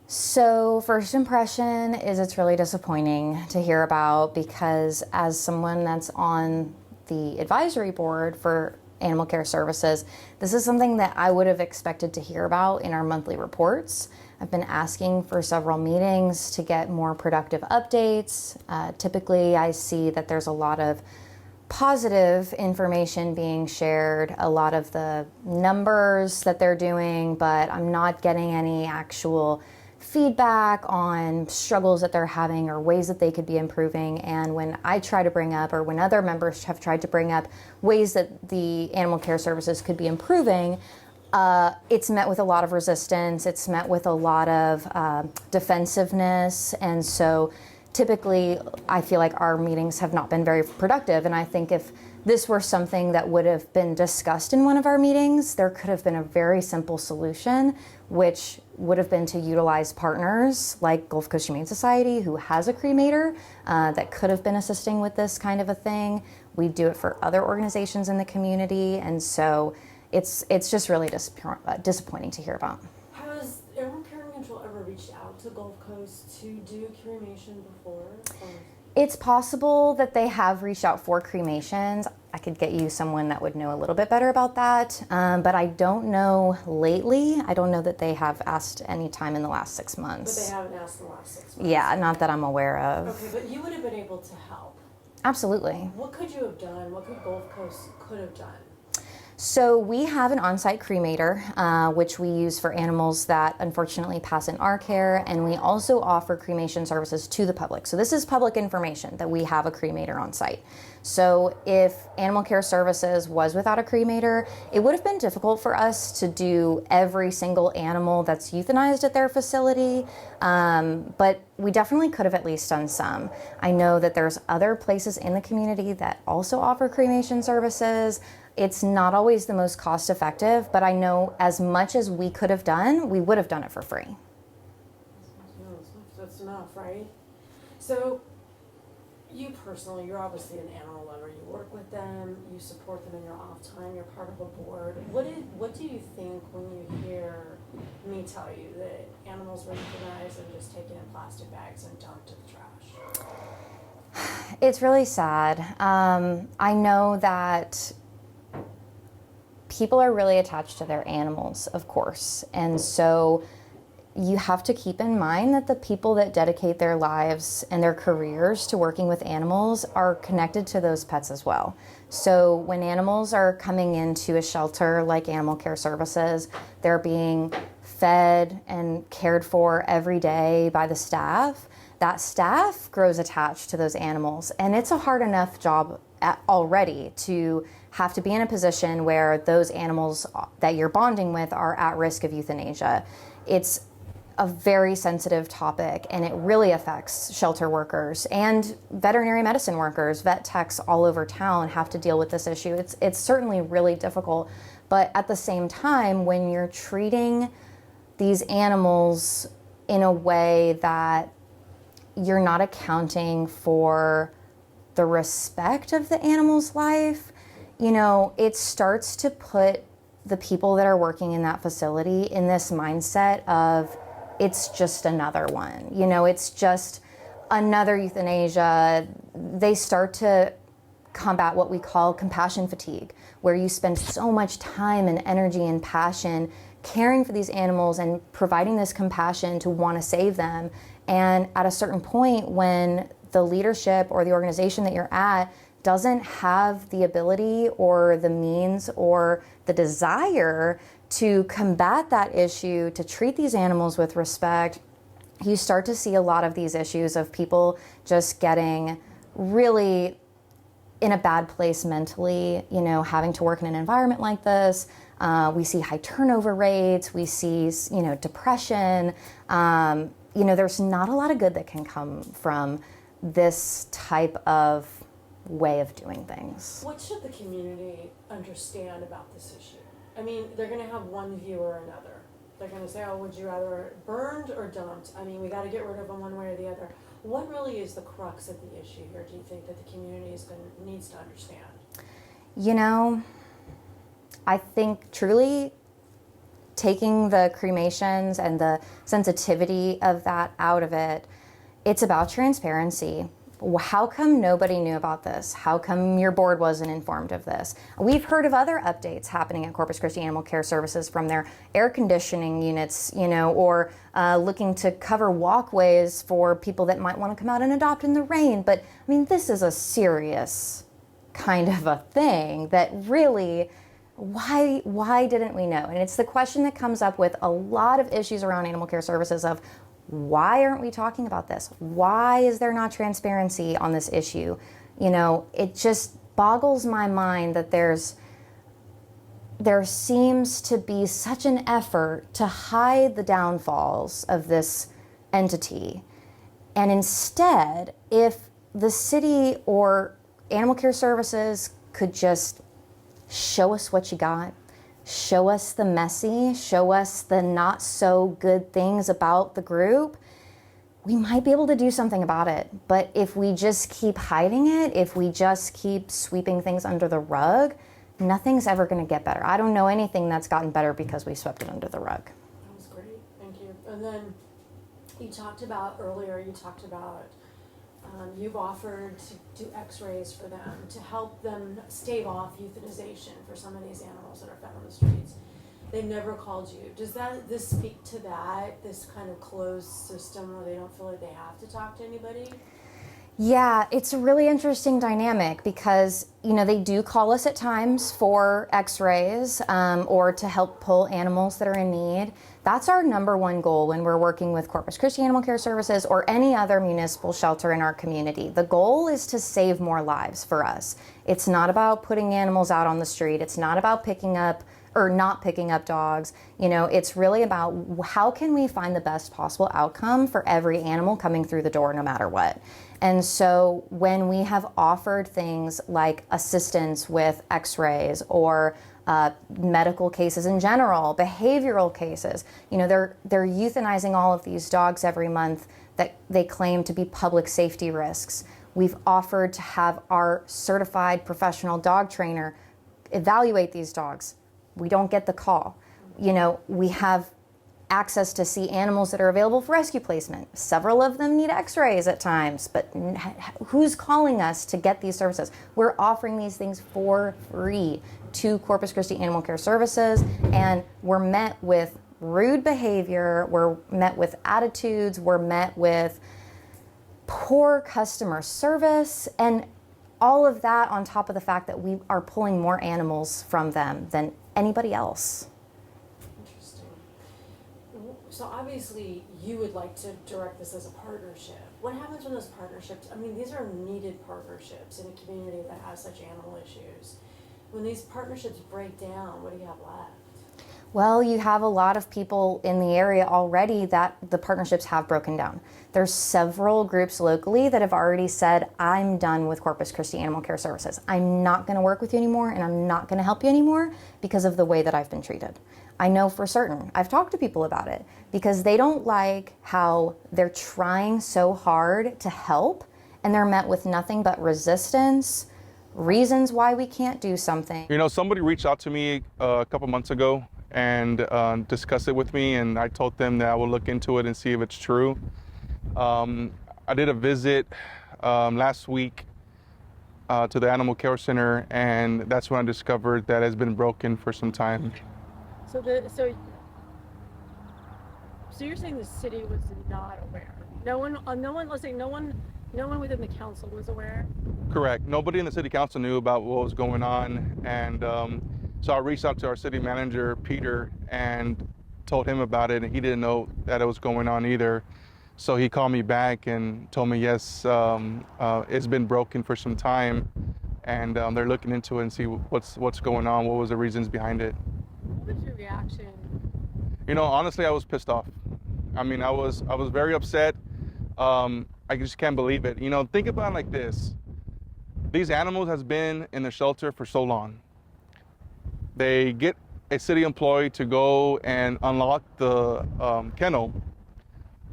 So first impression is it's really disappointing to hear about, because as someone that's on the advisory board for animal care services, this is something that I would have expected to hear about in our monthly reports. I've been asking for several meetings to get more productive updates. Typically, I see that there's a lot of positive information being shared, a lot of the numbers that they're doing, but I'm not getting any actual feedback on struggles that they're having or ways that they could be improving. And when I try to bring up, or when other members have tried to bring up ways that the animal care services could be improving, it's met with a lot of resistance. It's met with a lot of defensiveness. And so typically, I feel like our meetings have not been very productive. And I think if this were something that would have been discussed in one of our meetings, there could have been a very simple solution, which would have been to utilize partners like Gulf Coast Humane Society, who has a cremator that could have been assisting with this kind of a thing. We do it for other organizations in the community. And so it's just really disappointing to hear about. Has Animal Care and Control ever reached out to Gulf Coast to do cremation before? It's possible that they have reached out for cremations. I could get you someone that would know a little bit better about that, but I don't know lately. I don't know that they have asked any time in the last 6 months. But they haven't asked in the last 6 months? Yeah, not that I'm aware of. Okay, but you would have been able to help. Absolutely. What could you have done? What could Gulf Coast could have done? So we have an on-site cremator, which we use for animals that unfortunately pass in our care, and we also offer cremation services to the public. So this is public information that we have a cremator on site. So if Animal Care Services was without a cremator, it would have been difficult for us to do every single animal that's euthanized at their facility, but we definitely could have at least done some. I know that there's other places in the community that also offer cremation services. It's not always the most cost effective, but I know as much as we could have done, we would have done it for free. That's enough, right? So you personally, you're obviously an animal lover. You work with them, you support them in your off time, you're part of a board. What do you think when you hear me tell you that animals were euthanized and just taken in plastic bags and dumped in the trash? It's really sad. I know that people are really attached to their animals, of course. And so you have to keep in mind that the people that dedicate their lives and their careers to working with animals are connected to those pets as well. So when animals are coming into a shelter like Animal Care Services, they're being fed and cared for every day by the staff. That staff grows attached to those animals, and it's a hard enough job already to have to be in a position where those animals that you're bonding with are at risk of euthanasia. It's a very sensitive topic, and it really affects shelter workers and veterinary medicine workers. Vet techs all over town have to deal with this issue. It's certainly really difficult, but at the same time, when you're treating these animals in a way that you're not accounting for the respect of the animal's life, you know, it starts to put the people that are working in that facility in this mindset of it's just another one. You know, it's just another euthanasia. They start to combat what we call compassion fatigue, where you spend so much time and energy and passion caring for these animals and providing this compassion to want to save them. And at a certain point, when the leadership or the organization that you're at doesn't have the ability or the means or the desire to combat that issue, to treat these animals with respect, you start to see a lot of these issues of people just getting really in a bad place mentally, you know, having to work in an environment like this. We see high turnover rates, we see, you know, depression. You know, there's not a lot of good that can come from this type of way of doing things. What should the community understand about this issue? I mean, they're going to have one view or another. They're going to say, oh, would you rather burned or dumped? I mean, we got to get rid of them one way or the other. What really is the crux of the issue here, do you think, that the community needs to understand? You know, I think truly taking the cremations and the sensitivity of that out of it, it's about transparency. How come nobody knew about this? How come your board wasn't informed of this? We've heard of other updates happening at Corpus Christi Animal Care Services from their air conditioning units, or looking to cover walkways for people that might want to come out and adopt in the rain. But I mean, this is a serious kind of a thing that really, why didn't we know? And it's the question that comes up with a lot of issues around animal care services of, why aren't we talking about this? Why is there not transparency on this issue? It just boggles my mind that there seems to be such an effort to hide the downfalls of this entity. And instead, if the city or animal care services could just show us what you got, show us the messy, show us the not so good things about the group, we might be able to do something about it. But if we just keep hiding it, if we just keep sweeping things under the rug, nothing's ever going to get better. I don't know anything that's gotten better because we swept it under the rug. That was great, thank you. And then you talked about earlier, you've offered to do X-rays for them to help them stave off euthanization for some of these animals that are found on the streets. They've never called you. Does this speak to that, this kind of closed system where they don't feel like they have to talk to anybody? Yeah, it's a really interesting dynamic because, they do call us at times for X-rays or to help pull animals that are in need. That's our number one goal when we're working with Corpus Christi Animal Care Services or any other municipal shelter in our community. The goal is to save more lives for us. It's not about putting animals out on the street. It's not about picking up or not picking up dogs. It's really about how can we find the best possible outcome for every animal coming through the door no matter what. And so when we have offered things like assistance with X-rays or medical cases in general, behavioral cases, they're euthanizing all of these dogs every month that they claim to be public safety risks. We've offered to have our certified professional dog trainer evaluate these dogs. We don't get the call. We have access to see animals that are available for rescue placement. Several of them need X-rays at times, but who's calling us to get these services? We're offering these things for free to Corpus Christi Animal Care Services, and we're met with rude behavior, we're met with attitudes, we're met with poor customer service, and all of that on top of the fact that we are pulling more animals from them than anybody else. So obviously you would like to direct this as a partnership. What happens when those partnerships, these are needed partnerships in a community that has such animal issues. When these partnerships break down, what do you have left? Well, you have a lot of people in the area already that the partnerships have broken down. There's several groups locally that have already said, I'm done with Corpus Christi Animal Care Services. I'm not going to work with you anymore, and I'm not going to help you anymore because of the way that I've been treated. I know for certain. I've talked to people about it because they don't like how they're trying so hard to help and they're met with nothing but resistance, reasons why we can't do something. Somebody reached out to me a couple months ago and discussed it with me, and I told them that I will look into it and see if it's true. I did a visit last week to the Animal Care Center, and that's when I discovered that it's been broken for some time. So you're saying the city was not aware? No one within the council was aware? Correct. Nobody in the city council knew about what was going on, and so I reached out to our city manager, Peter, and told him about it, and he didn't know that it was going on either. So he called me back and told me, yes, it's been broken for some time, and they're looking into it and see what's going on, what was the reasons behind it. What was your reaction? Honestly, I was pissed off. I was very upset. I just can't believe it. Think about it like this. These animals has been in the shelter for so long. They get a city employee to go and unlock the kennel.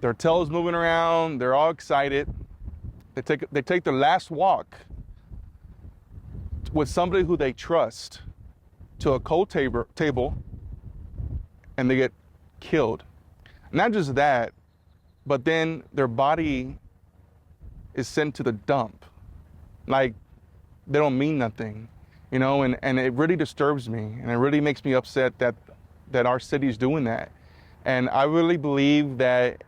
Their tail's moving around. They're all excited. They take their last walk with somebody who they trust to a cold table and they get killed. Not just that, but then their body is sent to the dump. Like, they don't mean nothing, you know, and it really disturbs me, and it really makes me upset that our city is doing that. And I really believe that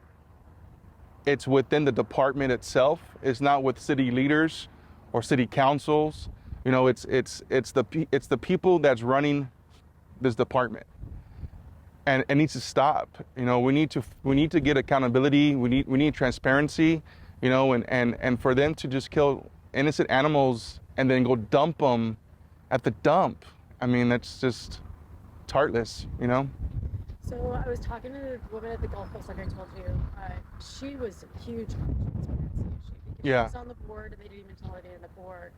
it's within the department itself. It's not with city leaders or city councils. You know, it's the people that's running this department, and it needs to stop. You know, we need to get accountability. We need transparency. You know, and for them to just kill innocent animals and then go dump them at the dump. I mean, that's just heartless. You know. So I was talking to the woman at the Gulf Coast, like I told you. She was huge on the transparency issue because Yeah. she was on the board and they didn't even tell her they in the board.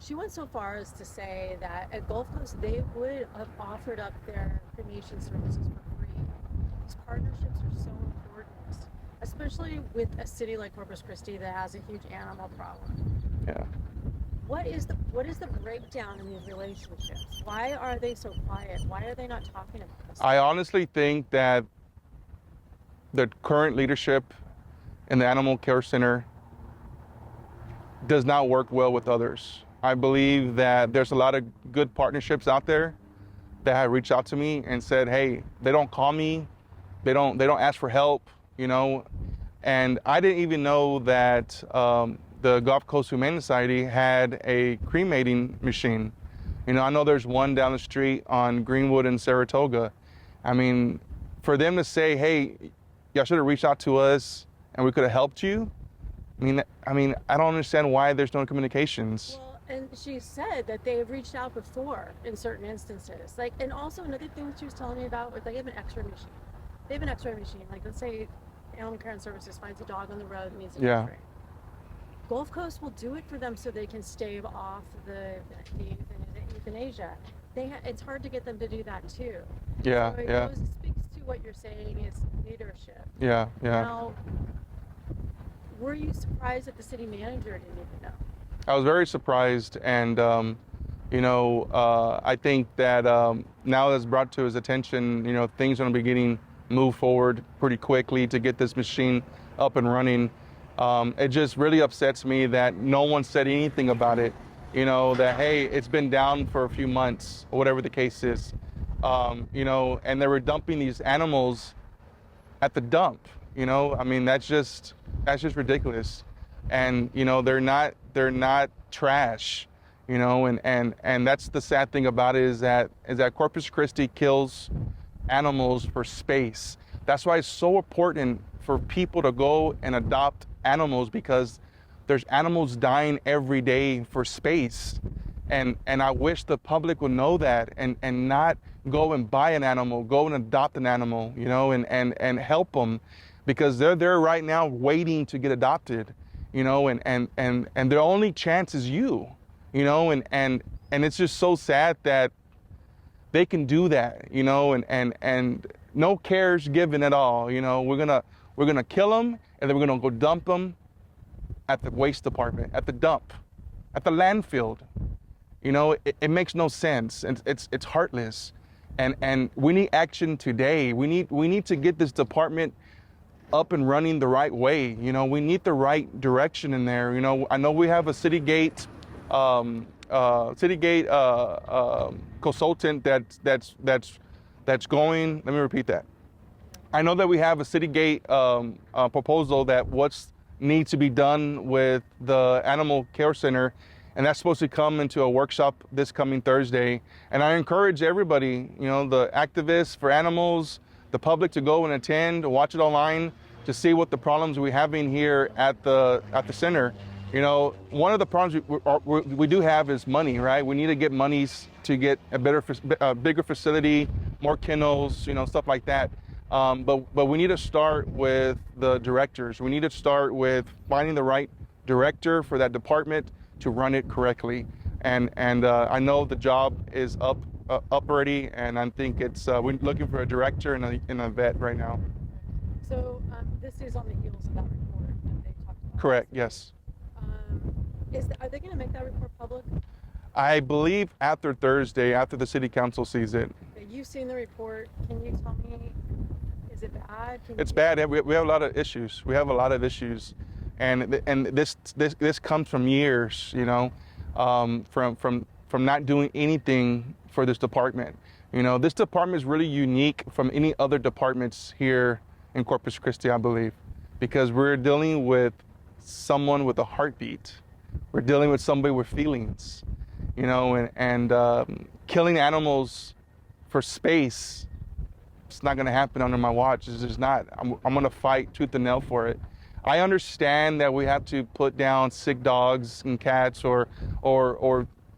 She went so far as to say that at Gulf Coast they would have offered up their cremation services for free. These partnerships are so important, especially with a city like Corpus Christi that has a huge animal problem. Yeah. What is the breakdown in these relationships? Why are they so quiet? Why are they not talking about this? I honestly think that the current leadership in the Animal Care Center does not work well with others. I believe that there's a lot of good partnerships out there that have reached out to me and said, hey, they don't call me, they don't ask for help, you know. And I didn't even know that the Gulf Coast Humane Society had a cremating machine. You know, I know there's one down the street on Greenwood and Saratoga. I mean, for them to say, hey, y'all should have reached out to us and we could have helped you. I mean, I don't understand why there's no communications. Well, and she said that they have reached out before in certain instances. Like, and also another thing that she was telling me about was they have an Xray machine. They have an Xray machine. Like, let's say Animal Care and Services finds a dog on the road and needs an X-ray. Gulf Coast will do it for them so they can stave off the euthanasia. It's hard to get them to do that too. Yeah, so yeah. It speaks to what you're saying is leadership. Yeah, yeah. Now, were you surprised that the city manager didn't even know? I was very surprised, and you know, I think that now that's brought to his attention, you know, things are going to be getting moved forward pretty quickly to get this machine up and running. It just really upsets me that no one said anything about it. You know, that, hey, it's been down for a few months or whatever the case is. You know, and they were dumping these animals at the dump. You know, I mean, that's just ridiculous. And, you know, they're not trash, you know, and that's the sad thing about it is that Corpus Christi kills animals for space. That's why it's so important for people to go and adopt animals, because there's animals dying every day for space. And I wish the public would know that and not go and buy an animal, go and adopt an animal, you know, and help them, because they're there right now waiting to get adopted, you know, and their only chance is you know, and it's just so sad that they can do that, you know, and no cares given at all. You know, we're gonna kill them, and then we're gonna go dump them at the waste department, at the dump, at the landfill. You know, it makes no sense, and it's heartless, and we need action today. We need to get this department up and running the right way. You know, we need the right direction in there. You know, I know we have a city gate consultant that's going. Let me repeat that. I know that we have a city gate proposal that needs to be done with the Animal Care Center, and that's supposed to come into a workshop this coming Thursday. And I encourage everybody, you know, the activists for animals, the public, to go and attend, watch it online, to see what the problems we're having here at the center. You know, one of the problems we do have is money, right? We need to get monies to get a bigger facility, more kennels, you know, stuff like that. But we need to start with the directors. We need to start with finding the right director for that department to run it correctly. And I know the job is up already, and I think we're looking for a director and a vet right now. So this is on the heels of that report that they talked about. Correct. Yes. Are they going to make that report public? I believe after Thursday, after the city council sees it. You've seen the report. Can you tell me Is it bad? It's bad. We have a lot of issues. We have a lot of issues, and this comes from years, you know, from not doing anything for this department. You know, this department is really unique from any other departments here in Corpus Christi, I believe, because we're dealing with someone with a heartbeat. We're dealing with somebody with feelings, you know, and killing animals for space, it's not going to happen under my watch. It's just not. I'm going to fight tooth and nail for it. I understand that we have to put down sick dogs and cats or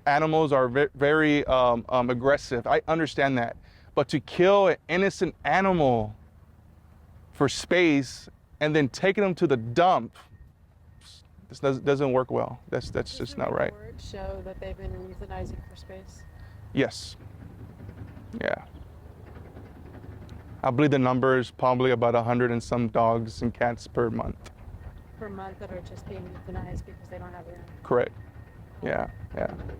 animals are very aggressive. I understand that. But to kill an innocent animal for space and then taking them to the dump, this doesn't work well. That's just not right. Does the report show that they've been euthanizing for space? Yes. Yeah. I believe the number is probably about 100 and some dogs and cats per month. Per month that are just being euthanized because they don't have their own. Correct. Yeah, yeah.